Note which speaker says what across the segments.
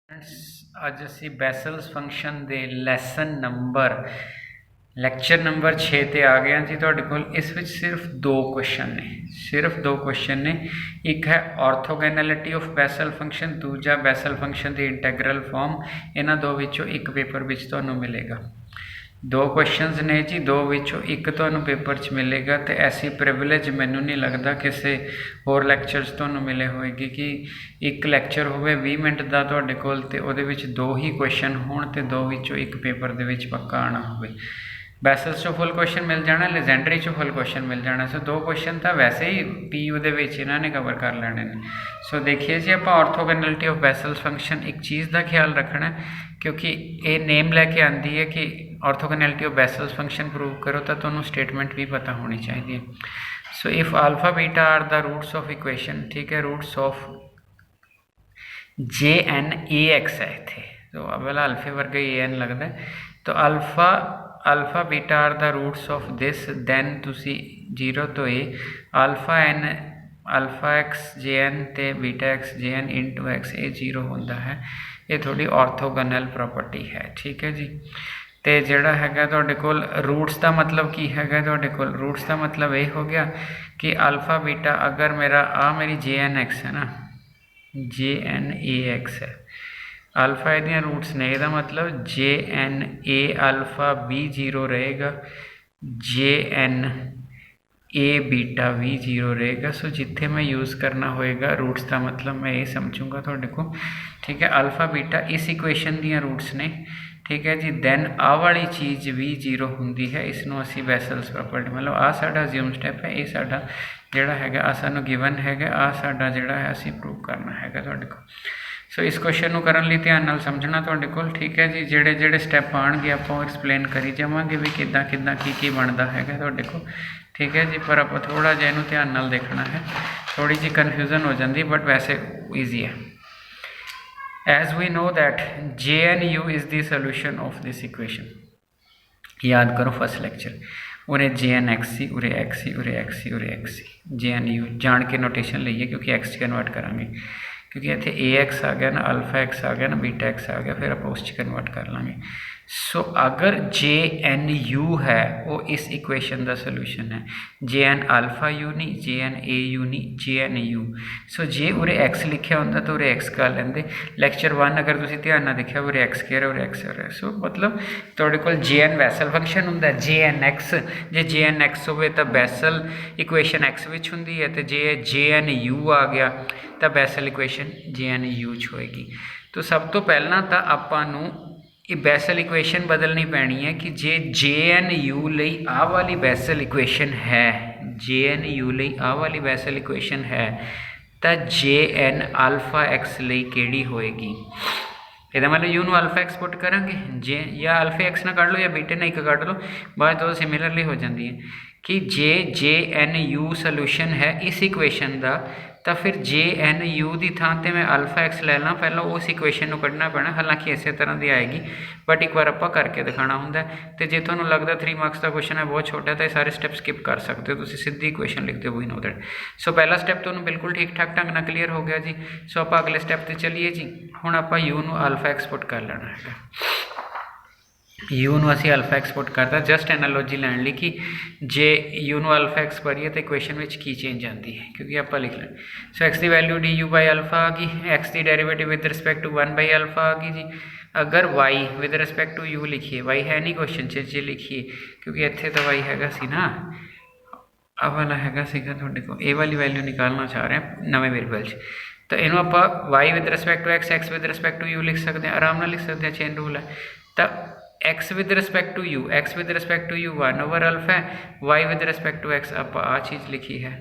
Speaker 1: ਅੱਜ ਅਸੀਂ ਬੈਸਲਸ ਫੰਕਸ਼ਨ ਦੇ ਲੈਸਨ ਨੰਬਰ ਲੈਕਚਰ ਨੰਬਰ 6 ਤੇ ਆ ਗਏ ਹਾਂ ਜੀ। ਤੁਹਾਡੇ ਕੋਲ ਇਸ ਵਿੱਚ ਸਿਰਫ ਦੋ ਕੁਐਸਚਨ ਨੇ ਇੱਕ ਹੈ ਆਰਥੋਗੋਨੈਲਿਟੀ ਆਫ ਬੈਸਲ ਫੰਕਸ਼ਨ, ਦੂਜਾ ਬੈਸਲ ਫੰਕਸ਼ਨ ਦੀ ਇੰਟੈਗਰਲ ਫਾਰਮ। ਇਹਨਾਂ ਦੋ ਵਿੱਚੋਂ ਇੱਕ ਪੇਪਰ ਵਿੱਚ ਤੁਹਾਨੂੰ ਮਿਲੇਗਾ। ਦੋ ਕੁਐਸਚਨਸ ਨੇ ਜੀ, ਦੋ ਵਿੱਚੋਂ ਇੱਕ ਤੁਹਾਨੂੰ ਪੇਪਰ 'ਚ ਮਿਲੇਗਾ। ਤੇ ਐਸੀ ਪ੍ਰਿਵਿਲੇਜ ਮੈਨੂੰ ਨਹੀਂ ਲੱਗਦਾ ਕਿਸੇ ਹੋਰ ਲੈਕਚਰ 'ਚ ਤੁਹਾਨੂੰ ਮਿਲੇ ਹੋਏਗੀ ਕਿ ਇੱਕ ਲੈਕਚਰ ਹੋਵੇ 20 ਮਿੰਟ ਦਾ ਤੁਹਾਡੇ ਕੋਲ ਤੇ ਉਹਦੇ ਵਿੱਚ ਦੋ ਹੀ ਕੁਐਸਚਨ ਹੋਣ ਤੇ ਦੋ ਵਿੱਚੋਂ ਇੱਕ ਪੇਪਰ ਦੇ ਵਿੱਚ ਪੱਕਾ ਆਉਣਾ ਹੋਵੇ। ਬੈਸਲਸ 'ਚੋਂ ਫੁੱਲ ਕੁਐਸਚਨ ਮਿਲ ਜਾਣਾ, ਲੈਜੈਂਡਰੀ 'ਚੋਂ ਫੁੱਲ ਕੁਐਸਚਨ ਮਿਲ ਜਾਣਾ। ਸੋ ਦੋ ਕੁਐਸਚਨ ਤਾਂ ਵੈਸੇ ਹੀ PU ਦੇ ਵਿੱਚ ਇਹਨਾਂ ਨੇ ਕਵਰ ਕਰ ਲੈਣੇ ਨੇ। ਸੋ ਦੇਖੀਏ ਜੀ, ਆਪਾਂ ਆਰਥੋਗੋਨੈਲਿਟੀ ਆਫ ਬੈਸਲਸ ਫੰਕਸ਼ਨ ਇੱਕ ਚੀਜ਼ ਦਾ ਖਿਆਲ ਰੱਖਣਾ, ਕਿਉਂਕਿ ਇਹ ਨੇਮ ਲੈ ਕੇ ਆਉਂਦੀ ਹੈ ਕਿ orthogonality of Bessel's function prove ਕਰੋ ਤਾਂ ਤੁਹਾਨੂੰ ਸਟੇਟਮੈਂਟ ਵੀ ਪਤਾ ਹੋਣੀ ਚਾਹੀਦੀ ਹੈ। So if alpha beta are the roots of equation, ਠੀਕ ਹੈ, ਰੂਟਸ ਆਫ JNAX ਹੈ ਇੱਥੇ, ਸੋ ਪਹਿਲਾਂ ਅਲਫੇ ਵਰਗਾ ਹੀ AN ਲੱਗਦਾ। ਤਾਂ alpha beta are the roots of this, then ਤੁਸੀਂ 0 ਤੋਂ A ਅਲਫਾ x JN ਤੇ beta x JN into x, ਇਹ 0 ਹੁੰਦਾ ਹੈ। ਇਹ ਤੁਹਾਡੀ ਆਰਥੋਗੋਨਲ ਪ੍ਰੋਪਰਟੀ ਹੈ, ਠੀਕ ਹੈ ਜੀ। ਤੇ ਜਿਹੜਾ ਹੈਗਾ ਤੁਹਾਡੇ ਕੋਲ ਰੂਟਸ ਦਾ ਮਤਲਬ ਕੀ ਹੈਗਾ, ਤੁਹਾਡੇ ਕੋਲ ਰੂਟਸ ਦਾ ਮਤਲਬ ਇਹ ਹੋ ਗਿਆ ਕਿ ਅਲਫਾ ਬੀਟਾ ਅਗਰ ਮੇਰੀ JNX ਹੈ ਨਾ, JNAX ਹੈ, ਅਲਫਾ ਇਹਦੀਆਂ ਰੂਟਸ ਨੇ, ਇਹਦਾ ਮਤਲਬ JNA ਅਲਫਾ ਵੀ 0 ਰਹੇਗਾ, JNA ਬੀਟਾ ਵੀ 0 ਰਹੇਗਾ। ਸੋ ਜਿੱਥੇ ਮੈਂ ਯੂਜ਼ ਕਰਨਾ ਹੋਏਗਾ ਰੂਟਸ ਦਾ ਮਤਲਬ ਮੈਂ ਇਹ ਸਮਝੂੰਗਾ ਤੁਹਾਡੇ ਕੋਲ, ਠੀਕ ਹੈ। ਅਲਫਾ ਬੀਟਾ ਇਸ ਇਕੁਏਸ਼ਨ ਦੀਆਂ ਰੂਟਸ ਨੇ, ਠੀਕ ਹੈ ਜੀ। ਦੈਨ ਆਹ ਵਾਲੀ ਚੀਜ਼ ਵੀ 0 ਹੁੰਦੀ ਹੈ, ਇਸ ਨੂੰ ਅਸੀਂ ਬੈਸਲਸ ਪ੍ਰੋਪਰਟੀ, ਮਤਲਬ ਆਹ ਸਾਡਾ ਅਸਿਊਮ ਸਟੈਪ ਹੈ, ਇਹ ਸਾਡਾ ਜਿਹੜਾ ਹੈਗਾ ਆਹ ਸਾਨੂੰ ਗਿਵਨ ਹੈਗਾ, ਆਹ ਸਾਡਾ ਜਿਹੜਾ ਹੈ ਅਸੀਂ ਪ੍ਰੂਵ ਕਰਨਾ ਹੈਗਾ ਤੁਹਾਡੇ ਕੋਲ। ਸੋ ਇਸ ਕੁਐਸਚਨ ਨੂੰ ਕਰਨ ਲਈ ਧਿਆਨ ਨਾਲ ਸਮਝਣਾ ਤੁਹਾਡੇ ਕੋਲ, ਠੀਕ ਹੈ ਜੀ। ਜਿਹੜੇ ਸਟੈਪ ਆਉਣਗੇ ਆਪਾਂ ਉਹ ਐਕਸਪਲੇਨ ਕਰੀ ਜਾਵਾਂਗੇ ਵੀ ਕਿੱਦਾਂ ਕੀ ਬਣਦਾ ਹੈਗਾ ਤੁਹਾਡੇ ਕੋਲ, ਠੀਕ ਹੈ ਜੀ। ਪਰ ਆਪਾਂ ਥੋੜ੍ਹਾ ਜਿਹਾ ਇਹਨੂੰ ਧਿਆਨ ਨਾਲ ਦੇਖਣਾ ਹੈ, ਥੋੜ੍ਹੀ ਜਿਹੀ ਕਨਫਿਊਜ਼ਨ ਹੋ ਜਾਂਦੀ ਬਟ ਵੈਸੇ ਈਜ਼ੀ ਹੈ। As we know that JNU is the solution of this equation, याद करो फर्स्ट लेक्चर, उरे JNX सी, उरे X सी, उरे X सी, उरे X सी, JNU जान के नोटेशन लईए क्योंकि X कन्वर्ट करांगे, क्योंकि इतने AX आ गया ना, अल्फा X आ गया ना, बीटा X आ गया, फिर आप उस कन्वर्ट कर लाँगे। सो अगर JNU है वो इस इक्वेशन का सोल्यूशन है, JN अल्फा U नहीं, JNAU नहीं, JNU। सो जे उरे X लिखा होंगे तो उरे X कर लेंगे। लेक्चर 1 अगर तुम ध्यान ना देखा उरे X कह रहे, उरे X हो रहा है। सो मतलब तुहाडे कोल JN बैसल फंक्शन होंगे, JNX जे JNX होवे तो बैसल इक्वेशन X विच हुंदी है, तो जे JNU आ गया तो बैसल इक्वेशन JNU च होएगी। तो सब तो पहला तो आपां नूं ये बैसल इक्वेशन बदलनी पैनी है कि जे JNU ਲਈ ਆਹ ਵਾਲੀ बैसल इक्वेशन है, JNU ਲਈ ਆਹ ਵਾਲੀ बैसल इक्वेशन है, तो JN अल्फा X ਲਈ ਕਿਹੜੀ ਹੋਏਗੀ। ਇਹਦਾ ਮਤਲਬ U ਨੂੰ अल्फा X पुट करांगे, जे या अल्फा X ना कढ़ लो या बीटे ना एक कढ़ लो, बाद तो सिमिलरली हो जाती है कि जे JNU सोल्यूशन है इस इक्वेशन का, तो फिर JNU की थां ते मैं अल्फा X ले ला, पहला उस इक्वेशन को कढ़ना पैना, हालांकि इस तरह की आएगी बट एक बार आप करके दिखाना होंगे। तो जे तुहानूं लगता 3 मार्क्स का क्वेश्चन है बहुत छोटा, तो सारे स्टैप स्किप कर सकते हो, तुसीं सीधी इक्वेशन लिखते हो, वी नो दैट। सो पहला स्टैप तुहानूं बिल्कुल ठीक ठाक ढंग नाल क्लीयर हो गया जी। सो आप अगले स्टैप पर चलीए जी। हुण आपां U नूं अल्फा X पुट कर लेना है, U ਨੂੰ ਅਸੀਂ अल्फा X पुट करता, जस्ट एनालॉजी लैन ली कि जे U ਨੂੰ अल्फा X भरीए तो इक्वेशन में की चेंज आती है, क्योंकि आप लिख लें। सो X की वैल्यू du बाई अल्फा आ गई, X की derivative with respect to 1 by alpha आ गई जी। अगर Y with respect to U लिखिए, Y है नहीं क्वेश्चन च, जे लिखिए क्योंकि इत्थे तो Y हैगा सी ना, आ वाला हैगा सीगा तुहाडे कोल, ए वाली वैल्यू निकालना चाह रहे हैं नवे वेरिएबल च। तो इनू आप Y with respect to X with respect to U लिख सकते हैं, आराम नाल लिख सकते हैं, चेन रूल है। तो X with respect to U, X with respect to U 1 over alpha है, Y with respect to X आप आ चीज़ लिखी है,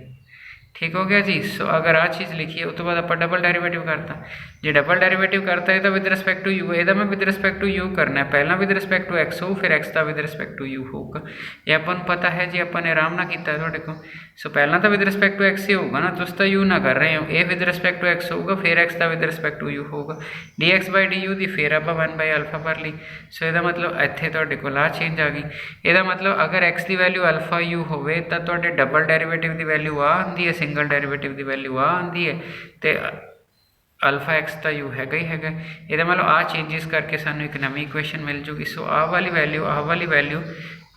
Speaker 1: ठीक हो गया जी। सो अगर आ चीज़ लिखी है उस तो बाद आप डबल डेरिवेटिव करता, जो डबल डेरिवेटिव करता है तो विद रिस्पैक्ट टू U, यदा मैं विद रिस्पैक्ट टू U करना है, पहला विद रिस्पैक्ट टू X हो फिर X का विद रिस्पैक्ट टू U होगा, ये अपन पता है जी, अपन ने आराम ना किया है तुहाडे कोल। सो पहला तो विद रिस्पैक्ट टू X ही होगा ना, तुम तो U ना कर रहे हो, ये विद रिस्पैक्ट टू X होगा फिर X का विद रिस्पैक्ट टू U होगा, dx बाई du की फिर आप 1 बाई अल्फा भर ली। सो यदा मतलब इत्थे तुहाडे कोल आ चेंज आ गई, यदा मतलब अगर X की वैल्यू अल्फा U होवे तो तुहाडे डबल डेरिवेटिव की वैल्यू आ आंदी है, सिंगल डेरिवेटिव की वैल्यू आ आंदी है, तो अल्फा एक्स तो यू हैगा ही हैगा, ये मतलब आ चेंजिस करके सानू एक नवी इक्वेशन मिल जूगी। सो आ वाली वैल्यू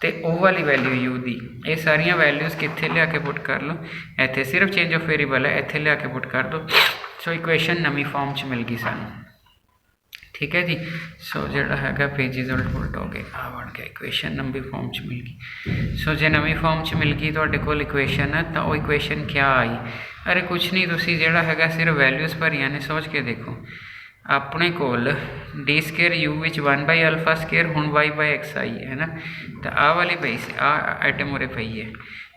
Speaker 1: तो ओ वाली वैल्यू यू दी, ये सारिया वैल्यूज़ कितने लिया के पुट कर लो, इतने सिर्फ चेंज ऑफ वेरीएबल है, इतने लिया के पुट कर दो। सो इक्वेशन नवी फॉर्म च मिल गई सानू, ठीक है जी। सो जोड़ा है पेजिज उल्ट हो गए, आ बन गया इक्वेशन नवी फॉर्म च मिल गई। सो जो नवी फॉर्म च मिल गई तो कोल इक्वेशन है, तो वो इक्वेशन क्या आई, अरे कुछ नहीं, तुसी जोड़ा है सिर्फ वैल्यूज़ भरिया ने, सोच के देखो अपने कोल डी स्केयर यू विच 1/α स्केयर हुण y/x आई है ना, तो आ वाली पई सी, आ आइटम उरे पई है,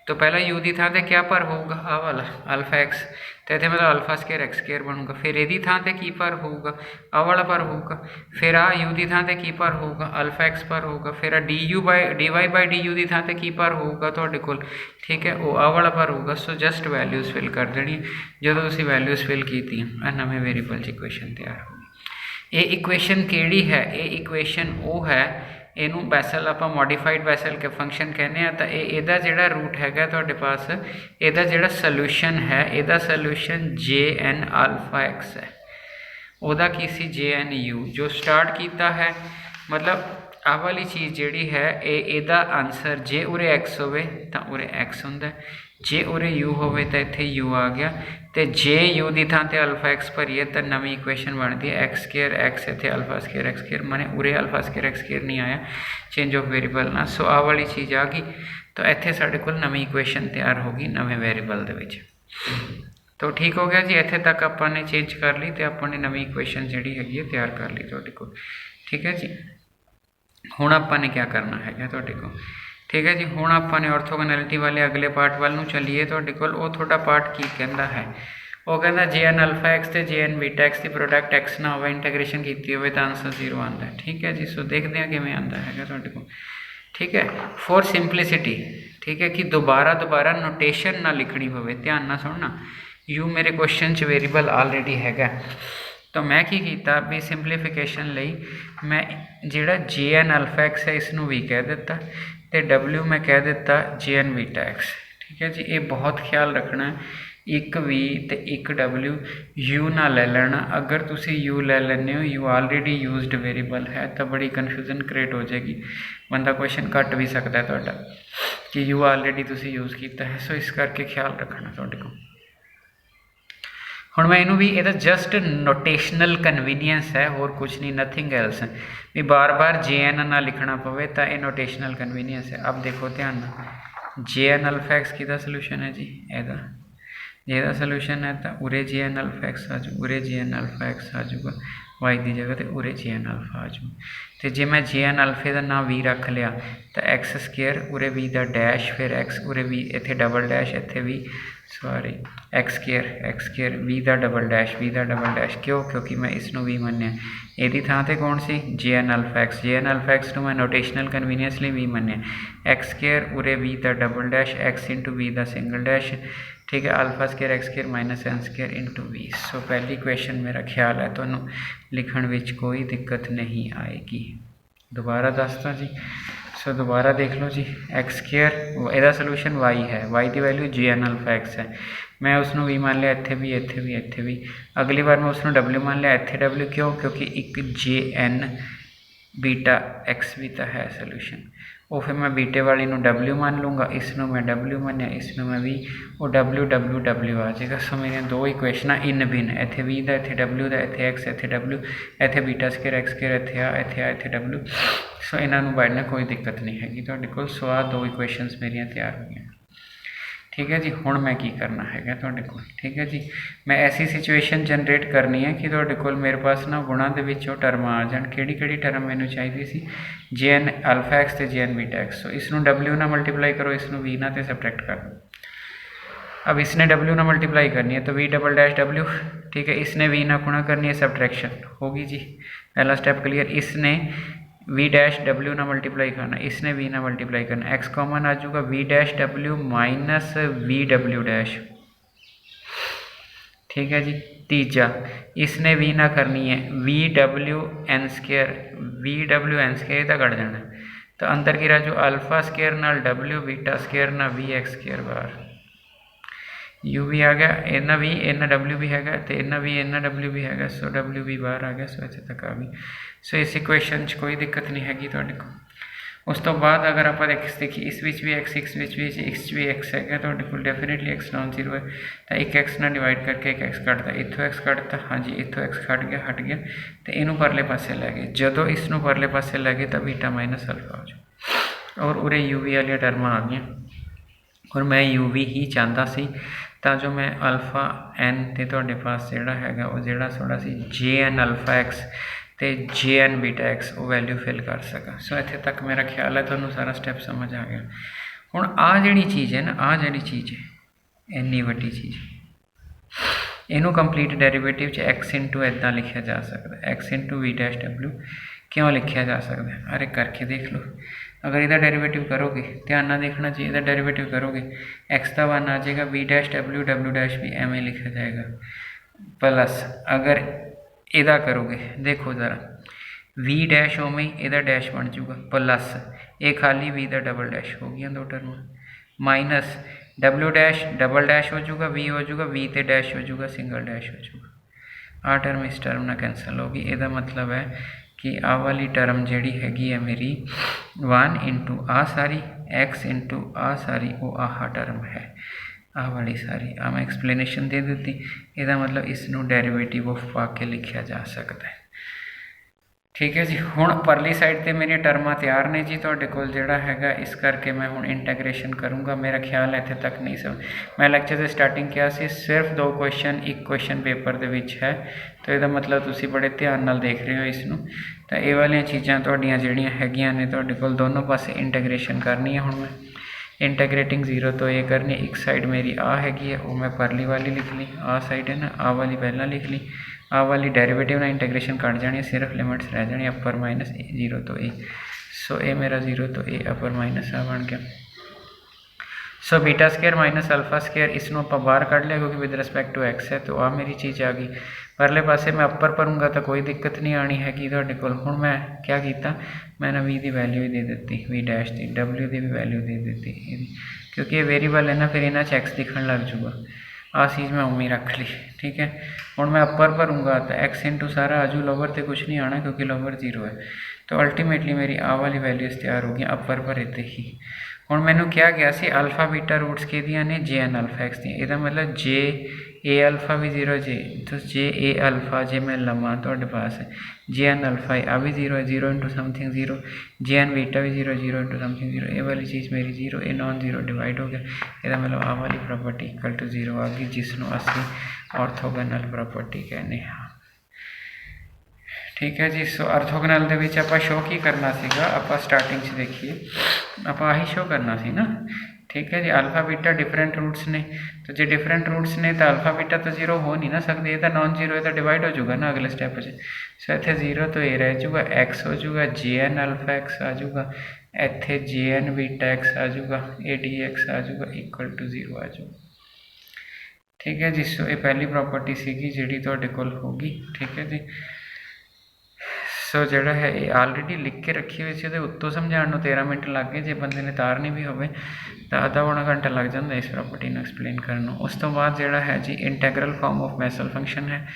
Speaker 1: तो पहला यू की थां ते क्या पर होगा, आ वाला अल्फा एक्स, तो इतने मतलब अल्फा स्केयर एक्स स्केयर बनूगा, फिर यदी थां ते की पर होगा, आ वाला पर होगा, फिर आ यू की थां ते की पर होगा, अल्फा एक्स पर होगा, फिर आ dy/du की थां ते की पर होगा तुहाडे कोल, ठीक है, वो आ वाला पर होगा। सो जस्ट वैल्यूज़ फिल कर देनी, जो तुसीं वैल्यूज़ फिल की नवे वेरीएबल च इक्वेशन तैयार हो गई। ये इक्वेशन केड़ी है, ये इक्वेशन वो है, इनू बैसल आप मॉडिफाइड बैसल के फंक्शन कहने, तो यदा जोड़ा रूट है तुहाडे पास, यदा जोड़ा सोल्यूशन है, यदा सोल्यूशन JN α x है, वह की सी JNU जो स्टार्ट किया है, मतलब आ वाली चीज़ जी है, यदा आंसर जे उरे एक्स होवे तो उरे एक्स होंदा, जे उरे यू होवे तो इत्थे यू आ गया, तो जे यू की थां ते अल्फा एक्स भरीए तो नवी इक्वेशन बनती है एक्स स्केयर एक्स, इत्थे अल्फा स्केयर एक्स स्केयर, मैंने उरे अल्फा स्केयर एक्स स्केयर नहीं आया, चेंज ऑफ वेरीएबल ना। सो आ वाली चीज़ आ गई, तो इत्थे साडे कोल नवी इक्वेशन तैयार होगी नवे वेरीएबल दे विच। तो ठीक हो गया जी, इत्थे तक आपने चेंज कर ली, तो आपने नवी इक्वेशन जी हैगी तैयार कर ली तुहाडे कोल, ठीक है जी। हुण आपने क्या करना है तुहाडे कोल, ठीक है जी। हुण आपने ऑर्थोगोनैलिटी वाले अगले पार्ट वाल नूं चलीए, तुहाडे कोल वो थोड़ा पार्ट की कहता है, वो कहता JN α x ते JN β x की प्रोडक्ट x ना हो इंटैग्रेशन की हो तो आंसर 0 आता है, ठीक है जी। सो देखते हैं किवें आंदा है तुहाडे कोल, ठीक है। फॉर सिंपलिसिटी, ठीक है, कि दोबारा नोटेशन ना लिखनी होवे, ध्यान ना सुनना, यू मेरे क्वेश्चन च वेरीएबल ऑलरेडी हैगा, तो मैं की कीता भी सिंपलीफिकेशन लई मैं जिहड़ा JN α x है इसनूं भी कह दिता, तो W मैं कह दिता JN β x, ठीक है जी। ये बहुत ख्याल रखना है, एक V तो एक W, U ना ले लेना, अगर तुसी U ले लेने हो, U ऑलरेडी यूज्ड वेरीएबल है, तो बड़ी कन्फ्यूजन क्रिएट हो जाएगी, बंदा क्वेश्चन कट भी सकता है तुहाडा कि U ऑलरेडी तुसी यूज़ किया है। सो इस करके ख्याल रखना तुहाडे को। हुण मैं इनू भी ये जस्ट नोटेशनल कन्वीनियंस है, और कुछ नहीं, नथिंग एल्स, भी बार बार JN ना लिखना पवे, तो ये नोटेशनल कन्वीनियंस है। अब देखो ध्यान ना, JN α x किहदा सोल्यूशन है जी, एदा जेदा सोल्यूशन है, तो उरे JN α x आ जू, उरे JN α x आ जूगा y की जगह, तो उरे JN α आ जू, तो जे मैं JN α का नाम V रख लिया, तो एक्स स्केयर उरे V का डैश, फिर एक्स उरे V, इत्थे डबल डैश, इत्थे V, sorry x square V का डबल डैश, क्यों, क्योंकि मैं इसनों V मन्निया, यदी थां ते कौन सी JN α x नूं मैं नोटेशनल कन्वीनियंसली V मन्निया, एक्स स्केयर उरे V का double dash, X into V का सिंगल डैश, ठीक है, alpha square X square minus N square into V। So पहली क्वेश्चन मेरा ख्याल है तो लिखण विच कोई दिक्कत नहीं आएगी। दोबारा दसदा जी, सो दोबारा देख लो जी, एक्स स्केयर एदा सोल्यूशन y है, y की वैल्यू JN α x है, मैं उसनों V मान लिया, इत्थे भी, इत्थे भी, इत्थे भी, अगली बार मैं उसनों W मान लिया, इत्थे W, क्यों, क्योंकि एक JN β x भी तो है सोल्यूशन, वो फिर मैं बीटे वाली नूं W मान लूँगा, इसनों मैं W मानिया, इसनों मैं V, वो W आ जाएगा। सो मेरिया दो इक्वेशना इन भिन्न, इत्थे V दा, इत्थे W दा, इत्थे X, इत्थे W, इत्थे बीटा स्केयर एक्स स्केयर, इत्थे आ, इत्थे W। सो इन्हां नूं पढ़ना कोई दिक्कत नहीं हैगी तुहाडे कोल। सो आ दो इक्वेशनस मेरिया तैयार हो गई, ठीक है जी। हुण मैं की करना है तुहाडे कोल, ठीक है जी, मैं ऐसी सिचुएशन जनरेट करनी है कि तुहाडे कोल मेरे पास ना गुणा दे विचों टर्म आ जाण, किहड़ी टर्म मैनूं चाहिदी सी, JN α x ते JN β x। सो इसनूं W ना मल्टीप्लाई करो, इसनूं V ना ते सबट्रैक्ट कर दो। अब इसने W ना मल्टीप्लाई करनी है तो V डबल डैश W, ठीक है, इसने V ना गुणा करनी है, सबट्रैक्शन होगी जी, पहला स्टेप क्लियर। इसने V डैश W ना मल्टीप्लाई करना, इसने V ना मल्टीप्लाई करना, x कॉमन आ जाऊगा, V dash W minus V W dash, ठीक है जी। तीजा इसने V ना करनी है, V W N स्केयर, तो कट जाना, तो अंदर की राजू अल्फा स्केयर नाल W, बीटा स्केयर ना V x square bar, you भी आ गया, इन्ना भी इन्ना डब्ल्यू भी हैगा तो इन्ना भी इन्ना डब्ल्यू भी हैगा, सो डब्ल्यू भी बाहर आ गया, सो इत्थे तक आ गई। सो इस इक्वेशन कोई दिक्कत नहीं हैगी तुहाडे कोल। उस तो बाद अगर आप देखिए इस विच भी एक्स इस विच भी एक्स भी एक्स है तुहाडे कोल, डेफिनेटली एक्स नॉन जीरो है तो एक एक्स ना डिवाइड करके एक एक्स कटता, इत्थों एक्स कटता, हाँ जी इत्थों एक्स हट गया तो इनू परले पासे लै गए, जदों इसनू परले पासे लै गए तो बीटा माइनस अल्फा हो जाए और उरे यू वी वाली टर्म आ गई और मैं यू वी ही चाहता सी ਤਾਂ जो मैं अल्फा एन तो तुहाडे पास जिहड़ा हैगा वो जिहड़ा थोड़ा सी जे एन अल्फा एक्स तो जे एन बीटा एक्स वो वैल्यू फिल कर सका। सो इत्थे तक मेरा ख्याल है तुहानूं सारा स्टैप समझ आ गया। हुण आ जिहड़ी चीज़ है ना, आ जिहड़ी चीज़ है इन्नी वड्डी चीज़, इनू कंप्लीट डेरीवेटिव च एक्स इंटू इदां लिखा जा सकता, X into V dash W क्यों लिखा जा सकता है, अरे करके देख लो। अगर इसका डेरीवेटिव करोगे, ध्यान ना देखना चाहिए, इसका डेरीवेटिव करोगे एक्स का वन आ जाएगा, V dash W W dash भी एम लिखा जाएगा, प्लस अगर इदा करोगे देखो ज़रा वी डैश ओमें इहदा डैश बन जूगा, प्लस ये खाली वी का डबल डैश हो गया दो term, minus W dash double dash हो जूगा, वी हो जूगा, वी तो डैश हो जूगा, सिंगल डैश हो जूगा। आ टर्म इस टर्म ना कैंसल होगी, यदा मतलब है कि आ वाली टर्म जिहड़ी हैगी है मेरी 1 इंटू आ सारी एक्स इंटू आ सारी वो आह टर्म है, आ वाली सारी आ मैं एक्सप्लेनेशन दे दी, यदा मतलब इसनों डेरीवेटिव ऑफ पा के लिखा जा सकता है। ठीक है जी, हुण परली साइड ते मेरी टर्मां तैयार ने जी तुहाडे कोल जिहड़ा हैगा, इस करके मैं हुण इंटैग्रेशन करूँगा। मेरा ख्याल इत्थे तक नहीं समझ, मैं लैक्चर की स्टार्टिंग किया सी सिर्फ 2 क्वेश्चन एक क्वेश्चन पेपर दे विच है, तो इसदा मतलब तुसीं बड़े ध्यान नाल देख रहे हो इसनूं। तो ये वालियां चीज़ां तुहाडीआं जिहड़ियां हैगियां ने तुहाडे कोल दोनों पासे इंटैग्रेशन करनी है। हुण मैं इंटैग्रेटिंग जीरो तो ये करनी, एक साइड मेरी आ हैगी है वो मैं परली वाली लिख ली, आ साइड है ना आ वाली पहला लिख ली, आ वाली डेरीवेटिव ना इंटैग्रेशन कट जानी, सिर्फ लिमिट्स रह जानी अपर माइनस जीरो तो ए, सो ए मेरा जीरो तो ए अपर माइनस आ बन गया। So beta square minus alpha square इसनों आप बाहर कढ़ लिया क्योंकि विद रिस्पैक्ट टू एक्स है, तो आ मेरी चीज़ आ गई। परले पासे मैं अपर भरूँगा तो कोई दिक्कत नहीं आनी हैगी तुहाडे कोल। हुण मैं क्या किया, मैंने वी की वैल्यू ही दे दी, वी डैश की डब्ल्यू की भी वैल्यू दे दी, क्योंकि ये वेरीएबल है ना, फिर इन्हां च एक्स दिखण लग जूगा। आ चीज़ मैं उम्मीद रख ली, ठीक है। हुण मैं अपर भरूँगा तो एक्स इंटू सारा आजू, लोवर तो कुछ नहीं आना क्योंकि लोवर जीरो है, तो अल्टीमेटली मेरी आ वाली वैल्यूज़ तैयार हो गई अपर भरे ते ही। हुण मैनू क्या गया सी अल्फा बीटा रूट्स किहदियां ने जे एन अल्फा एक्स दी, इहदा मतलब जे ए अल्फा भी जीरो जे, तो जे ए अल्फा जे मैं लवां तुहाडे पास जे एन अल्फा आ भी जीरो है, zero into something zero, J n beta भी zero, zero into something zero, ये वाली चीज़ मेरी जीरो, ये नॉन जीरो डिवाइड हो गया, इसका मतलब आ वाली प्रॉपर्टी इक्वल टू जीरो आ गई, जिसनों असीं ऑर्थोगोनल प्रॉपर्टी कहने हाँ। ठीक है जी। सो ऑर्थोगोनल दे विच आपां शो की करना सीगा, आपां स्टार्टिंग च देखिए आपां आही शो करना सी ना, ठीक है जी। अल्फा बीटा डिफरेंट रूट्स ने, तो जो डिफरेंट रूट्स ने तो अल्फा बीटा तो जीरो हो नहीं ना सकते, ये तो नॉन जीरो, ये तो डिवाइड हो जाएगा ना अगले स्टैप से। सो इत्थे जीरो तो ये रह जाऊगा, एक्स हो जाऊगा, जे एन अल्फा एक्स आ जाऊगा, इत्थे जे एन बीटा एक्स आ जाऊगा, ए डी एक्स आ जाऊगा इक्वल टू जीरो आ जाऊगा। ठीक है जी। सो ये पहली प्रॉपर्टी सीगी जिहड़ी तुहाडे कोल होगी, ठीक है जी। सो जिहड़ा है ये ऑलरेडी लिख के रखी हुई सी, उहदे उत्तों समझाउण नूं 13 मिनट लग गए, जे बंदे ने तारनी भी होवे तो आधा पौना घंटा लग जाता इस प्रॉपर्टी नूं एक्सप्लेन करन नूं। उस तो बाद जिहड़ा है जी इंटैग्रल फॉर्म ऑफ बेसल फंक्शन है,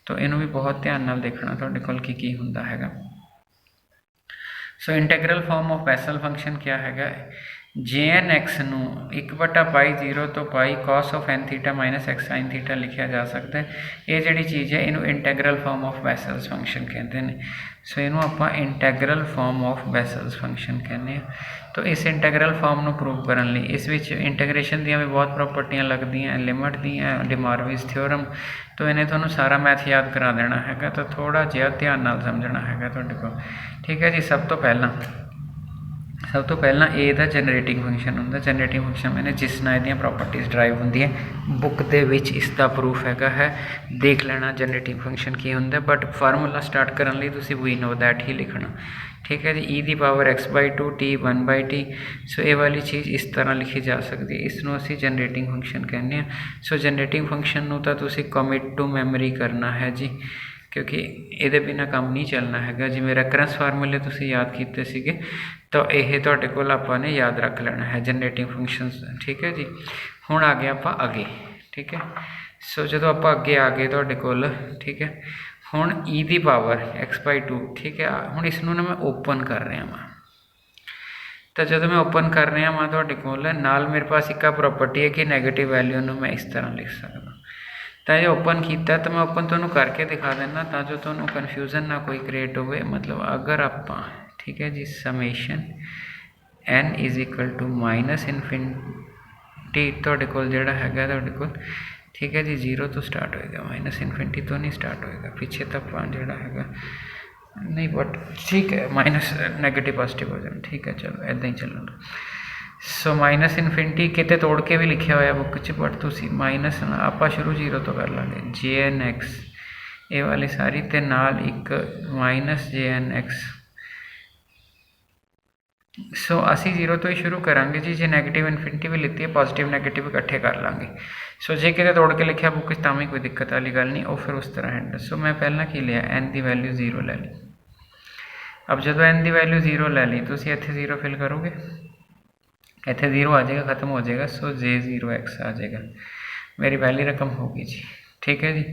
Speaker 1: तो इनू भी बहुत ध्यान नाल देखना तुहाडे कोल की हुंदा हैगा। So integral form of Bessel function क्या हैगा, जे एन एक्स नूं 1/π0 तो pi cos of N theta minus X sine theta लिखा जा सकता है। ये जिहड़ी चीज़ है इनू integral form of Bessel's function कहते हैं। सो इनू आपां integral form of Bessel's function कहने। तो इस इंटैग्रल फॉर्म नूं प्रूव करन लई इस विच इंटैग्रेशन दियां भी बहुत प्रॉपर्टियां लगदियां, लिमिट दियां, डिमॉर्विस थ्योरम, तो इन्हें तुहानूं सारा मैथ याद करा देना हैगा, तो थोड़ा जिहा ध्यान नाल समझना हैगा तुहाडे कोल। ठीक है जी। सब तो पहला ए दा जनरेटिंग फंक्शन होंदा, जनरेटिंग फंक्शन मैंने जिस ना इहदियां प्रॉपर्टीज़ ड्राइव होंदी है, बुक दे विच इसका प्रूफ हैगा है, देख लेना जनरेटिंग फंक्शन की होंदा, बट फार्मूला स्टार्ट करन लई तुसीं वी नो दैट ही लिखना। ठीक है जी। ई दी पावर x/2 t 1/t, सो ये वाली चीज़ इस तरह लिखी जा सकती है, इसनों असीं जनरेटिंग फंक्शन कहने हैं। सो जनरेटिंग फंक्शन नूं तां तुसीं कमिट टू मैमरी करना है जी, क्योंकि ये बिना काम नहीं चलना है। जिवें रेफरेंस फार्मूले तुसीं याद कीते सीगे, तो यह तुहाडे कोल आपां ने याद रख लेना है जनरेटिंग फंक्शनस। ठीक है जी। हुण आ गया आपां अगे। ठीक है। सो जो आप अगे आ गए तुहाडे कोल, ठीक है, हुण ई दी पावर x/2, ठीक है। हुण इसनूं ना मैं ओपन कर रहा वा, तो जो मैं ओपन कर रहा वा तुहाडे कोल नाल मेरे पास एक प्रॉपर्टी है कि नैगेटिव वैल्यू नूं मैं इस तरह लिख सकदा। तो ये ओपन किया तो मैं ओपन तुहानूं करके दिखा देना ता जो तुहानूं कन्फ्यूजन ना कोई क्रिएट हो। मतलब अगर आप, ठीक है जी, summation n is equal to minus infinity तुहाडे कोल जिहड़ा हैगा तुहाडे कोल, ठीक है जी, 0 तो स्टार्ट होएगा, माइनस इनफिनिटी तो नहीं स्टार्ट होएगा, पीछे तक जिहड़ा हैगा नहीं, बट ठीक है, माइनस नैगेटिव पॉजिटिव हो जाए, ठीक है, चलो इदां ही चलो। सो माइनस इनफिनिटी किते तोड़ के भी लिखा हुआ बुक च, बट तुसी माइनस आप शुरू 0 तो कर लांगे, JN(x) ये वाली सारी ते नाल एक माइनस JN(x). सो असी 0 तो ही शुरू करांगे जी, जे नैगेटिव इनफिनिटी भी लेती है, पॉजिटिव नैगेटिव इकट्ठे कर लांगे। सो जे किते तोड़ के लिखा बुक तां भी कोई दिक्कत वाली गल नहीं, वो फिर उस तरह है। सो मैं पहला की लिया, n की वैल्यू 0 ले ली। अब जो n की वैल्यू 0 ले ली, तुम इत्थे 0 फिल करोगे, इत्थे 0 आ जाएगा, खत्म हो जाएगा। सो J0(x) आ जाएगा, मेरी पहली रकम होगी जी, ठीक है जी।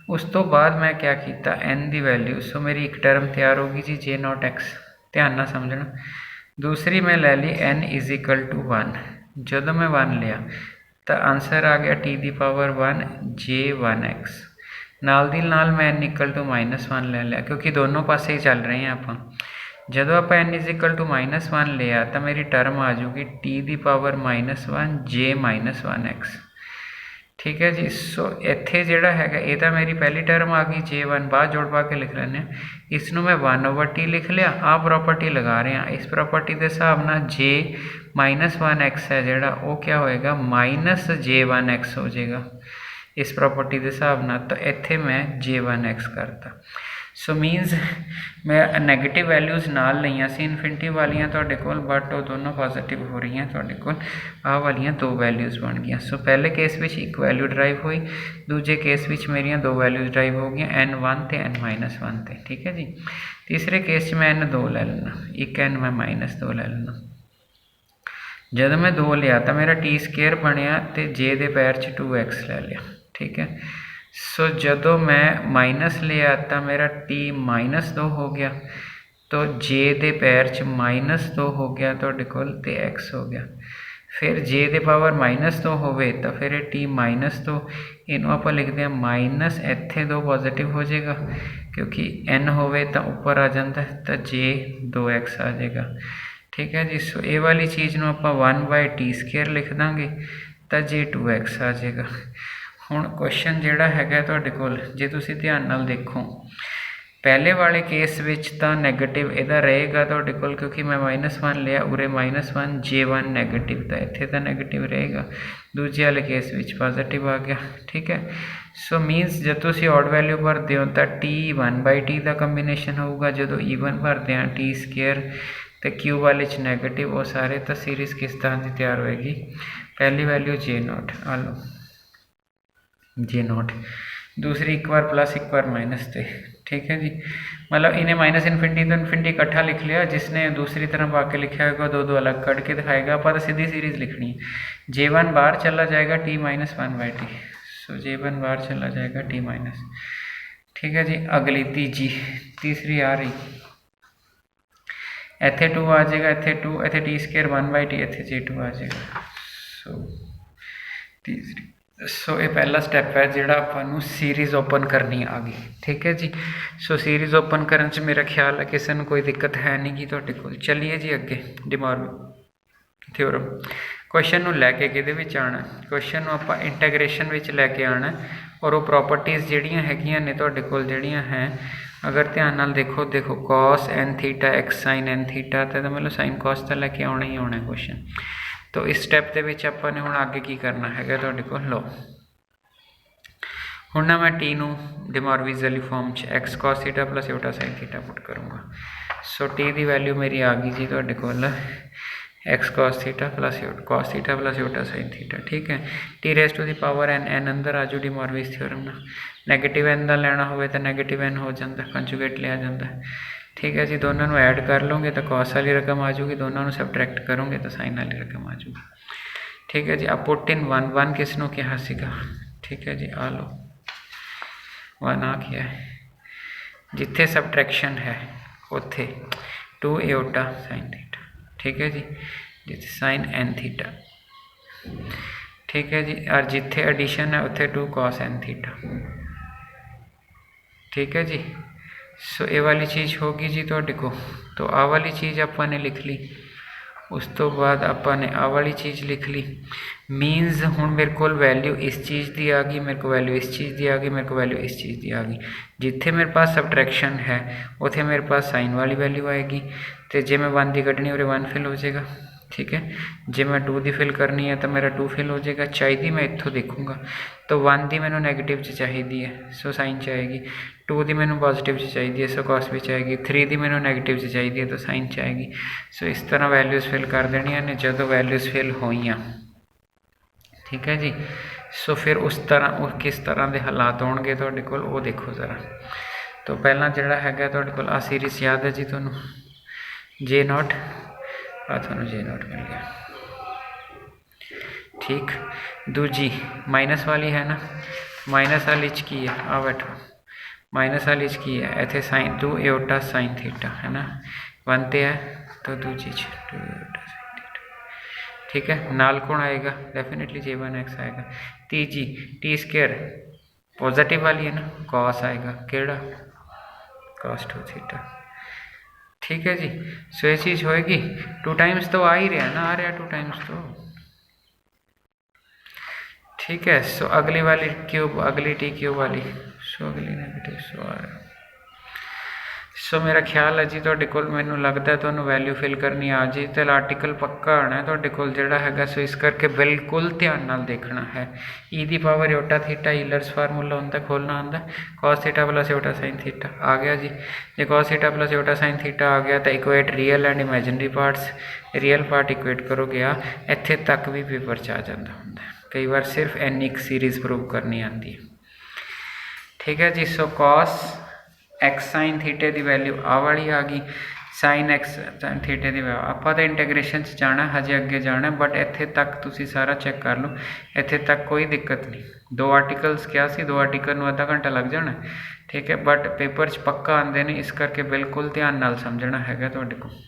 Speaker 1: उस तो बाद मैं क्या किया, n की वैल्यू, सो मेरी एक टर्म तैयार होगी जी J0(x), ध्यान ना समझना। दूसरी मैं ले ली n इज इक्वल टू 1, जो मैं 1 लिया तो आंसर आ गया t की पावर 1 J1(x). नाल दी नाल मैं n इक्वल टू -1 ले लिया, क्योंकि दोनों पासे ही चल रहे हैं आप। जो आप n इज इक्वल टू -1 लिया तो मेरी टर्म आ जाऊगी t की पावर -1 J-1(x), ठीक है जी। सो इत्थे जिहड़ा हैगा ये तो मेरी पहली टर्म आ गई J1, बाद जोड़ पा के लिख लैंने, इसनूं मैं 1/t लिख लिया। आ प्रॉपर्टी लगा रहे हैं, इस प्रॉपर्टी के हिसाब नाल J-1(x) है जिहड़ा वो क्या होएगा, -J1(x) हो जाएगा इस प्रॉपर्टी के हिसाब नाल। तो इत्थे मैं J1(x) करता। सो मीनस मैं नैगेटिव वैल्यूज़ नाल लईआं सी इनफिनिटी वालियां तुहाडे कोल, बट वो दोनों पॉजिटिव हो रही हैं तुहाडे कोल, आ वालियां 2 वैल्यूज़ बन गई। सो पहले केस में एक वैल्यू ड्राइव हुई, दूजे केस में मेरिया 2 वैल्यूज़ ड्राइव हो गई, n1 ते n-1 ते, ठीक है जी। तीसरे केस में n2 ले लेना, एक n मैं -2 ले लेना। जब मैं 2 लिया तो मेरा t² बनया तो j के पैर च 2x ले लिया, ठीक है। सो जदों मैं माइनस लिया तो मेरा t -2 हो गया, तो j के पैर च -2 हो गया तुहाडे कोल ते x हो गया। फिर j के पावर -2 होवे तो फिर t -2, इनू आप लिखते हैं माइनस, इत्थे 2 पॉजिटिव हो जाएगा क्योंकि n होवे तो ऊपर आ जाता है, तो J2x आ जाएगा, ठीक है जी। सो ये वाली चीज़ में आप 1/t² लिख देंगे तो J2x आ जाएगा। हुण क्वेश्चन जिहड़ा हैगा तुहाडे कोल, जे तुसीं ध्यान नाल देखो, पहले वाले केस विच तां नैगेटिव इहदा रहेगा तुहाडे कोल, क्योंकि मैं -1 लिया, उरे -1 J1 नैगेटिव, तो इत्थे तां नैगेटिव रहेगा। दूजे वाले केस विच पॉजिटिव आ गया, ठीक है। सो मीनस जब तुसीं ऑड वैल्यू भरदे हो तो t 1/t का कंबीनेशन होगा, जो ईवन भरते हैं t² तो क्यू वाले च नैगेटिव, वो सारे तो सीरीज़ किस तरह की तैयार होएगी, पहली वैल्यू J0 आ लो J0, दूसरी एक बार प्लस एक बार माइनस थे, ठीक है जी। मतलब इन्हें माइनस इनफिनिटी तो इनफिनिटी इकट्ठा लिख लिया, जिसने दूसरी तरफ आके लिखा होगा 2 अलग कट के दिखाएगा, आप सीधी सीरीज लिखनी है। J1 बाहर चला जाएगा t -1/t, सो J1 बाहर चला जाएगा t-, ठीक है जी। अगली तीसरी आ रही, इत्थे 2 आ जाएगा, इत्थे 2, इत्थे t² 1/t, इत्थे J2 आ जाएगा। सो तीसरी, सो ये पहला स्टैप है जिहड़ा आपां सीरीज़ ओपन करनी आ गई, ठीक है जी। सो सीरीज़ ओपन करने च मेरा ख्याल है किसी को कोई दिक्कत है नहीं कि तुहाडे कोल। चलिए जी अगे, डी मॉर्गन थ्योरम क्वेश्चन नूं लैके किहदे विच आना, क्वेश्चन नूं आपां इंटैग्रेशन विच लैके आना, और वो प्रॉपर्टीज़ जिहड़ियां हैगियां ने तुहाडे कोल जिहड़ियां हैं, अगर ध्यान नाल देखो cos n θ x sin n θ, तो मतलब sin cos तो लैके आना ही आना क्वेश्चन। तो इस स्टैप के विच आपां ने हुण आगे की करना है तुहाडे कोल, लो हुण ना मैं टी नूं डी मॉर्गन वाली फॉर्म च x cos θ + छोटा sin θ पुट करूँगा। सो टी की वैल्यू मेरी आ गई जी तुहाडे कोल x cos θ + छोटा sin θ, ठीक है। t⁻⁴ n अंदर आ जाओ डी मॉर्गन थ्योरम ना, नैगेटिव n का लेना हो तो नैगेटिव n हो जाता, कंजुगेट लिया जाता है, ठीक है जी। दोनों को ऐड कर लोगे तो कॉस वाली रकम आ जाऊगी, दोनों को सबट्रैक्ट करोगे तो साइन वाली रकम आ जाऊगी, ठीक है जी। अब पुट इन 1 किसनों कहा सीगा, ठीक है जी, आ लो 1 आ गया है। जिथे सबट्रैक्शन है उत्थे 2 एओटा साइन थीटा, ठीक है जी, जिथे साइन एन थीटा, ठीक है जी, और जिथे एडिशन है उत्थे 2 कॉस एन थीटा, ठीक है जी। सो ये वाली चीज़ होगी जी तुहाडे को। तो आ वाली चीज़ आपां ने लिख ली, उस तो बाद आपां ने आ वाली चीज़ लिख ली। मीनस हुण मेरे को वैल्यू इस चीज़ की आ गई, मेरे को वैल्यू इस चीज़ की आ गई, मेरे को वैल्यू इस चीज़ की आ गई। जिथे मेरे पास सबट्रैक्शन है उत्थे मेरे पास साइन वाली वैल्यू आएगी, तो जे मैं 1 की कढ़नी उरे 1 फिल हो जाएगा, ठीक है। जे मैं 2 की फिल करनी है तो मेरा 2 फिल हो जाएगा। चाहिए मैं इत्थों देखूँगा तो 1 की मैनू नैगेटिव च चाहिए है, सो साइन च आएगी। 2 की मैनू पॉजिटिव च चाहिए, सो कॉस भी आएगी। 3 की मैनू नैगेटिव च चाहिए तो साइन च आएगी। सो इस तरह वैल्यूज़ फिल कर देनिया ने जो वैल्यूज़ फिल होईयां, ठीक है जी। सो फिर उस तरह वो किस तरह के हालात होणगे तुहाडे कोल वो देखो ज़रा। तो पहला जिहड़ा हैगा तुहाडे कोल आ सीरीज़ याद है जी तुहानू, जे नॉट, आ तुहानू जे नॉट मिल गया, ठीक। दूजी माइनस वाली है ना, माइनस वाली च की है, आ बैठो माइनस वाली च की है, इत्थे साइन 2 एओटा साइन थीटा है ना, 1 ते है तो दूजी च 2 एओटा साइन थीटा, ठीक है। नाल कौन आएगा, डेफिनेटली J1x आएगा। तीजी टी स्क्वायर पॉजिटिव वाली है ना, कॉस आएगा, केड़ा कॉस 2 थीटा, ठीक है जी। सो ये चीज़ होएगी 2 टाइम्स तो आ ही रहा ना, आ रहा 2 टाइम्स तो, ठीक है। सो अगली वाली क्यूब, अगली टी क्यूब वाली, सो अगली नेगेटिव, सो आ रहा। सो मेरा ख्याल है जी तुहाडे कोल, मैनू लगता तुहानू वैल्यू फिल करनी आ जी, तो आर्टिकल पक्का आना है तुहाडे कोल जिहड़ा हैगा। सो इस करके बिल्कुल ध्यान नाल देखना है। ई दी power iota theta Euler's formula होंदा, खोलना आंदा, cos theta plus iota sine theta आ गया जी। जे cos theta plus iota sine theta आ गया तो equate real and imaginary parts, real part equate करोगे आ, इत्थे तक भी पेपर च आ जाता हुंदा। कई बार सिर्फ इन्नी एक सीरीज़ प्रूव करनी आती है, ठीक है जी। सो कॉस एक्स साइन थीटे की वैल्यू आ वाली आ गई, साइन एक्स साइन थीटे की वैल्यू आप तो इंटैग्रेशन जाना, हजे अगे जाना, बट इत्थे तक तुसी सारा चैक कर लो, इत्थे तक कोई दिक्कत नहीं। 2 आर्टिकल्स क्या सी, 2 आर्टिकल में आधा घंटा लग जाना, ठीक है, बट पेपर च पक्का आते हैं, इस करके बिल्कुल ध्यान नाल समझना हैगा तुहाडे को,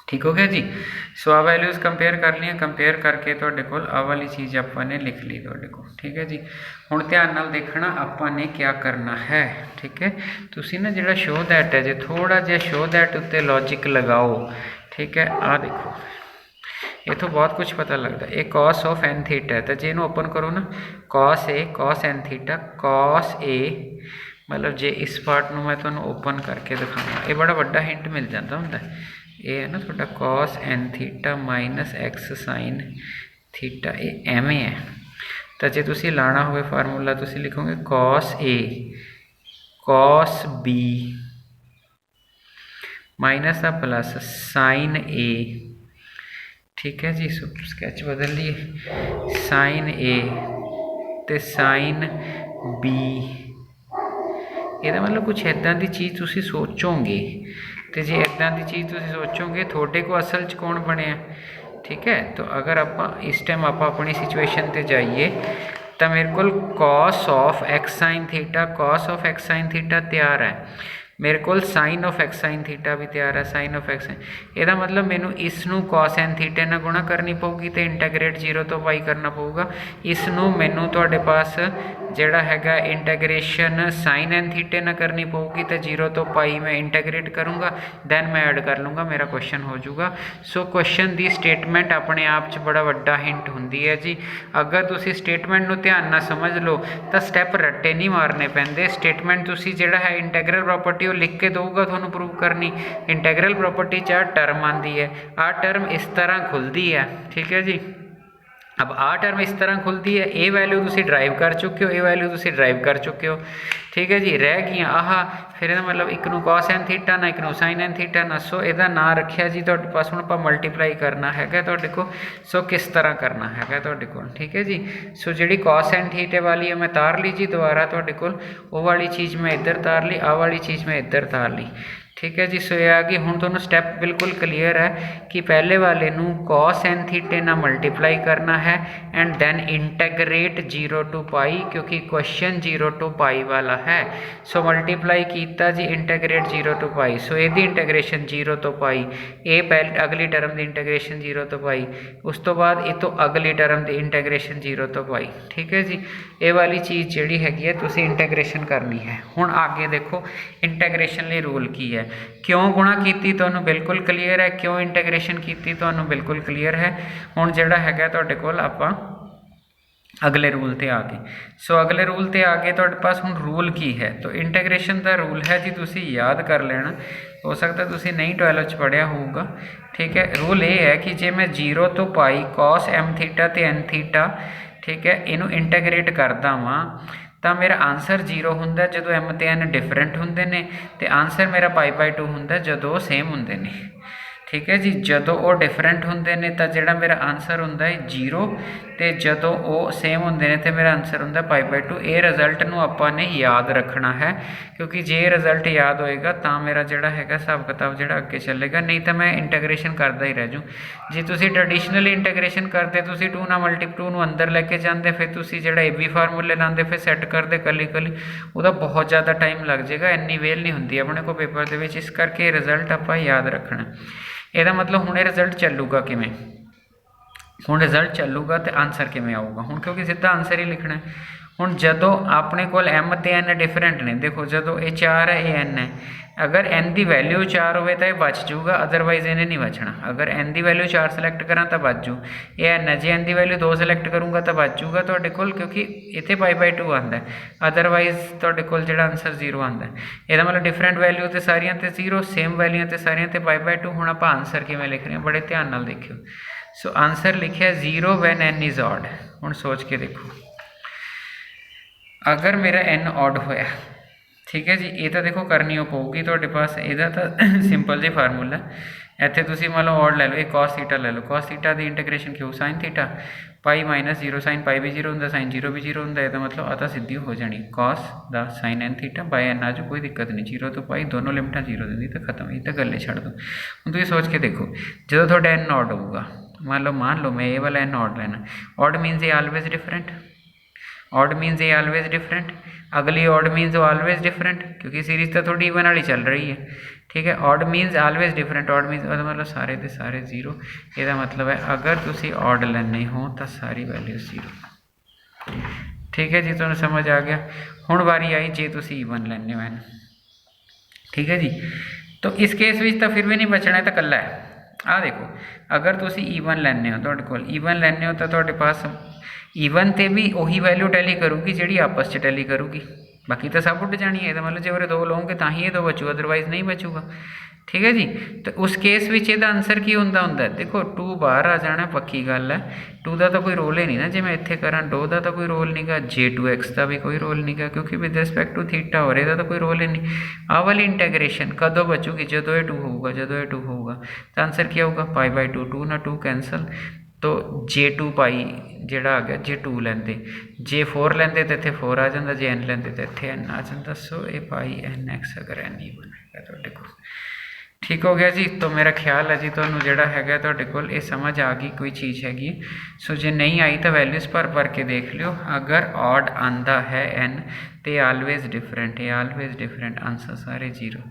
Speaker 1: ठीक हो गया जी। सो आ वैल्यूज़ कंपेयर कर लिया, कंपेयर करके तुहाडे कोल आ वाली चीज़ आपने लिख ली तुहाडे कोल, ठीक है जी। हुण ध्यान नाल देखना आपने क्या करना है, ठीक है। तुसी ना जिहड़ा शो दैट है, जे थोड़ा जिहा शो दैट उत्ते लॉजिक लगाओ, ठीक है। आ देखो इथों बहुत कुछ पता लगता है। ये कॉस ऑफ एन थीटा है, तो जे इनू ओपन करो ना, cos A cos N theta cos A, मतलब जे इस पार्ट में मैं तुहानू ओपन करके दिखाऊंगा, ये बड़ा वड्डा हिंट मिल जाता हुंदा है। ये है ना थोड़ा cos N theta minus X sine theta, ये एवें है। तो जे तुसी लाना होवे फार्मूला, तुसी लिखोगे cos A cos B minus uh plus sign ए, ठीक है जी। सो स्केच बदल लिए, साइन ए ते साइन बी, ਇਹਦਾ मतलब कुछ इदा की चीज़ तुसी सोचोगे, तो जे इदा की चीज़ तुसी सोचोगे थोड़े को असल च कौन बनया, ठीक है। तो अगर आप इस टाइम आप अपनी सिचुएशन पर जाइए तो मेरे को cos of X sine theta, cos of X sine theta तैयार है, मेरे को sine of X sine theta भी तैयार है, साइन ऑफ एक्स ਇਹਦਾ मतलब मैनू इसनू कॉस एन थीटे नाल गुणा करनी पऊगी तो इंटैग्रेट 0 तो पाई करना पऊगा। इसनू मैनू तुहाडे पास जिहड़ा हैगा इंटैग्रेशन साइन एन थीटे ना करनी पऊगी तो 0 तो पाई मैं इंटैग्रेट करूँगा, दैन मैं ऐड कर लूँगा, मेरा क्वेश्चन हो जाऊगा। सो क्वेश्चन की स्टेटमेंट अपने आप च बड़ा वड्डा हिंट हुंदी है जी। अगर तुसी स्टेटमेंट नू ध्यान नाल समझ लो तो स्टैप रट्टे नहीं मारने पैंदे। स्टेटमेंट तुसी जिहड़ा है इंटैग्रल प्रॉपर्टी लिख के दूंगा थोनू प्रूव करनी। इंटैग्रल प्रॉपर्टी च टर्म आती है, आ टर्म इस तरह खुलती है, ठीक है जी। अब आ टर्म इस तरह खुलती है, ए वैल्यू तुसी ड्राइव कर चुके हो, ए वैल्यू तुसी ड्राइव कर चुके हो, ठीक है जी। रह गई आह, फिर ਇਹਦਾ मतलब एक नू कॉस एन थीटा ना, एक नू साइन एन थीटा ना। सो ਇਹਦਾ ना रखिया जी तुहाडे पास, हुण आपां मल्टीप्लाई करना हैगा तुहाडे को। सो किस तरह करना हैगा तुहाडे कोल, ठीक है जी। सो जिहड़ी कॉस एन थीटे वाली है मैं तार ली जी दोबारा तुहाडे कोल, वो वाली चीज़ मैं इधर तार ली, आ वाली चीज़ मैं इधर तार ली, ठीक है जी। सो ये आ गई। हुण तुहानूं स्टैप बिल्कुल क्लीयर है कि पहले वाले नूं cos n थीटे नाल मल्टीप्लाई करना है एंड दैन इंटैगरेट 0 टू पाई, क्योंकि क्वेश्चन 0 टू पाई वाला है। सो मल्टीप्लाई कीता जी, इंटैगरेट 0 टू पाई। सो इहदी इंटैग्रेशन 0 तो पाई, ये पहले अगली टर्म की इंटैग्रेशन 0 तो पाई, उस तो बाद ये तो अगली टर्म की इंटैग्रेशन 0 तो पाई। ठीक है जी। ये वाली चीज़ जिहड़ी हैगी है तुसीं इंटैग्रेशन करनी है। हुण आगे देखो इंटैग्रेशन लई रूल की है। क्यों गुणा की तुहानूं बिल्कुल क्लीयर है, क्यों इंटैग्रेशन की तुहानूं बिल्कुल क्लीयर है। हुण जिहड़ा हैगा तुहाडे कोल आपां अगले रूल ते आ गए। सो अगले रूल ते आ गए तुहाडे पास। हुण रूल की है, तो इंटैग्रेशन का रूल है जी, तुसीं याद कर लेना। हो सकता तुसीं नहीं 12 च पढ़िया होऊगा। ठीक है। रूल ये है कि जे मैं 0 तो पाई cos m थीटा ते n थीटा, ठीक है, इनू इंटैग्रेट करदा वां तो मेरा आंसर 0 हुंदा जदों m ते n डिफरेंट हुंदे ने, ते आंसर मेरा π/2 हुंदा जदों सेम हुंदे ने। ठीक है जी। जदों वो डिफरेंट हुंदे ने तो जिहड़ा मेरा आंसर हुंदा है 0, तो जदों वो सेम हुंदे ने तो मेरा आंसर हुंदा π/2। ये रिजल्ट नूं आपां ने याद रखना है, क्योंकि जे रिजल्ट याद होएगा तो मेरा जिहड़ा हैगा हिसाब किताब जिहड़ा अगे चलेगा, नहीं तो मैं इंटैग्रेशन करदा ही रह जूँ। जे तुसीं ट्रैडिशनली इंटैग्रेशन करते, तुसीं 2 नाल मल्टीप्लाई 2 नूं अंदर लैके जांदे, फिर तुसीं जिहड़ा AB फार्मूले लांदे, फिर सैट करदे कली कली, उहदा बहुत ज़्यादा टाइम लग जाएगा, इन्नी वेल नहीं हुंदी अपने को पेपर दे विच। इस करके रिजल्ट आपां याद रखना। ਇਹਦਾ मतलब हुणे रिजल्ट चलूगा किवें, हुण रिजल्ट चलूगा तो आंसर किवें आऊगा। हुण क्योंकि सीधा आंसर ही लिखना है। हुण जदों अपने कोल m ते n डिफरेंट ने, देखो जदों ये 4 है ये n है, अगर n की वैल्यू 4 होवे तो यह बच जूगा, अदरवाइज इन्हें नहीं बचना। अगर n की वैल्यू 4 सिलेक्ट करा तो बच जू, ये n है। जे n की वैल्यू 2 सिलेक्ट करूँगा तो बच जूगा तुहाडे कोल, क्योंकि इत्थे π/2 आंदा है, अदरवाइज तुहाडे कोल जिहड़ा आंसर 0 आंदा है। इहदा मतलब डिफरेंट वैल्यू तो सारियां ते 0, सेम वैल्यू तो सारियां ते π/2। हुण आपां आंसर किवें लिख रहे हैं, बड़े ध्यान नाल देखियो। सो आंसर लिखिया 0 वैन n इज़ ऑड। हुण सोच के देखो, अगर मेरा n ऑड होया, ठीक है जी, ये तो देखो करनी हो पऊगी तुहाडे पास। इहदा तो सिंपल जी फार्मूला, इत्थे तुसीं मान लो ऑड ले लो, ये cos थीटा ले लो, cos थीटा की इंटैग्रेशन क्यों sin theta, pi minus 0, sin पाई भी 0 होंदा, sin 0 भी 0 होंदा। इसका मतलब आता सीधी हो जानी cos the sin n theta by n। आज कोई दिक्कत नहीं, 0 तो पाई दोनों लिमिटां 0 दी तो खत्म, ये तो गल छड़ दो। हुण तुसीं सोच के देखो, जो थोड़ा n ऑड होगा, मान लो मैं ये वाला n ऑड लेना, ऑड मीनस ये ऑलवेज डिफरेंट, ऑड मीनस ये ऑलवेज डिफरेंट, अगली ऑड मीनस ऑलवेज डिफरेंट, क्योंकि सीरीज तो थोड़ी इवन वाली चल रही है। ठीक है। ऑड मीनस ऑलवेज डिफरेंट, ऑड मीनस मतलब सारे के सारे 0। इसका मतलब है अगर तुसी ऑड लेने हो तो सारी वैल्यू 0। ठीक है जी, तुहानूं समझ आ गया। हुण वारी आई जे तुसी इवन लेने हो। ठीक है जी। तो इस केस में तो फिर भी नहीं बचना है, तो कल्ला है। आ देखो, अगर तुसी ईवन लेने हो, तुहाडे कोल ईवन लेने हो तो तुहाडे पास ईवन ते भी वही वैल्यू टैली करूगी जिहड़ी आपस च टैली करूगी, बाकी तो सब उड़ जानी है। मतलब जो 2 लओगे तो ही ये 2 बचूगा, अदरवाइज नहीं बचूगा। ठीक है जी। तो उस केस में इसका आंसर की होंदा है, देखो 2 बाहर आ जाना, पक्की गल है। 2 का तो कोई रोल ही नहीं ना, जे मैं इत्थे करा 2 का तो कोई रोल नहीं गा, J2x का भी कोई रोल नहीं गा, क्योंकि विद रिस्पैक्ट टू थीटा हो रहा तो कोई रोल ही नहीं। आ वाली इंटैग्रेशन कदों बचूगी, जो ये 2 होगा, जो ये 2 होगा तो आंसर क्या होगा π/2। 2 ना 2 कैंसल, तो J2 पाई जिहड़ा आ गया, जे 2 लेंदे, जे 4 लेंदे तो इत्थे 4 आ जांदा, जे n लेंदे तो इत्थे n आ जांदा। सो ये पाई nx अगर n ईवन है तुहाडे कोल। ठीक हो गया जी। तो मेरा ख्याल है जी तुहानूं जिहड़ा हैगा तुहाडे कोल ये समझ आ गई कोई चीज़ हैगी। सो जे नहीं आई तो वैल्यूज़ भर के देख लियो। अगर ऑड आंदा है n तो ऑलवेज डिफरेंट है, ऑलवेज डिफरेंट, आंसर सारे 0।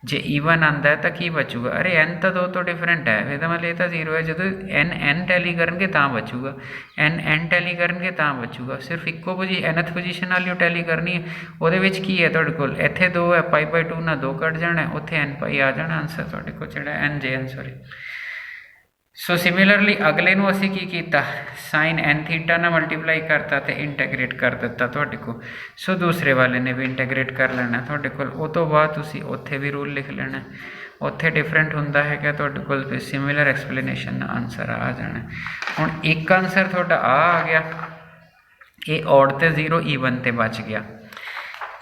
Speaker 1: जे ईवन आंदा है तो की बचूगा, अरे n तो 2 तो डिफरेंट है, फिर मतलब ये तो 0 है। जो n टैली करनगे तो बचूगा, n टैली करनगे तो बचूगा। सिर्फ इक्को nth पोजीशन वाली टैली करनी है। वो की है तुहाडे कोल, इत्थे 2 है, π/2 ना 2 कट जाना, उत्थे n पाई आ जाना, आंसर तुहाडे कोल जिहड़ा n सॉरी। सो सिमिलरली अगले नूं असीं की कीता, साइन n थीटा ना मल्टीप्लाई करता तो इंटैग्रेट कर दिता तुहाडे कोल। सो दूसरे वाले ने भी इंटैग्रेट कर लेना तुहाडे कोल। उस तो बाद तुसीं उत्थे भी रूल लिख लेना, उत्थे डिफरेंट हुंदा है तुहाडे कोल, फिर सिमिलर एक्सप्लेनेशन आंसर आ जाना। हुण एक आंसर तुहाडा आ गया, ये ऑड ते 0 ईवन ते बच गया,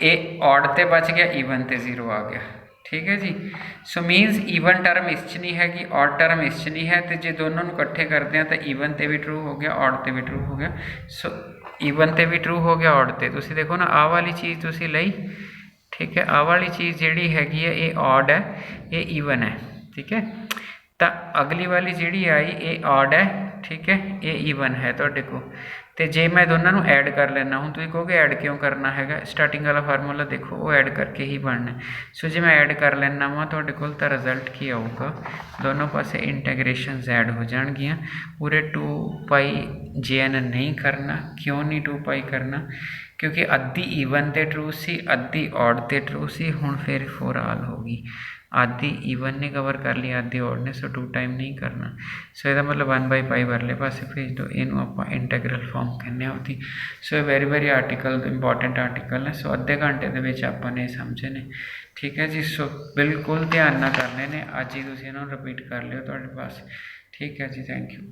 Speaker 1: ये ऑड ते बच गया, ईवन ते 0 आ गया। ठीक है जी। सो मीनस ईवन टर्म इस च नहीं हैगी, ऑड टर्म इस च नहीं है, तो जे दोनों इकट्ठे करते हैं तो ईवन ते भी ट्रू हो गया, ऑड ते भी ट्रू हो गया। सो ईवन ते भी ट्रू हो गया, ऑड ते। तुसीं देखो ना, आ वाली चीज़ तुसीं लई, ठीक है। आह वाली चीज़ जिहड़ी हैगी है ये ऑड है, ये ईवन है, ठीक है। तो अगली वाली जिहड़ी आई ये ऑड है, ठीक है, ये ईवन है तुहाडे कोल। तो जे मैं दोनों नूं ऐड कर लेना, हुण तुसीं कहोगे ऐड क्यों करना हैगा, स्टार्टिंग वाला फार्मूला देखो वो ऐड करके ही बनना है। सो जे मैं ऐड कर लेना वा तुहाडे कोल तां रिजल्ट की आऊगा, दोनों पासे इंटैग्रेशनस ऐड हो जाणगियां। पूरे 2π JN नहीं करना, क्यों नहीं 2π करना, क्योंकि अद्धी ईवन ते ट्रू सी, अद्धी ऑड ते ट्रू सी। हुण फिर फॉर ऑल होगी, आधी ईवन ने कवर कर ली, आधी ऑड ने, सो 2 टाइम नहीं करना। सो इसका मतलब 1/π वाले पासे भेज दो, इनू आप इंटैग्रल फॉर्म कहने होती। सो ये वेरी आर्टिकल इंपॉर्टेंट आर्टिकल है। सो अद्धे घंटे के आपने समझे ने, ठीक है जी। सो बिल्कुल ध्यान ना करने ने, अज ही तुम इन्होंने रिपीट कर लियो तुहाडे पास, ठीक है जी। Thank you.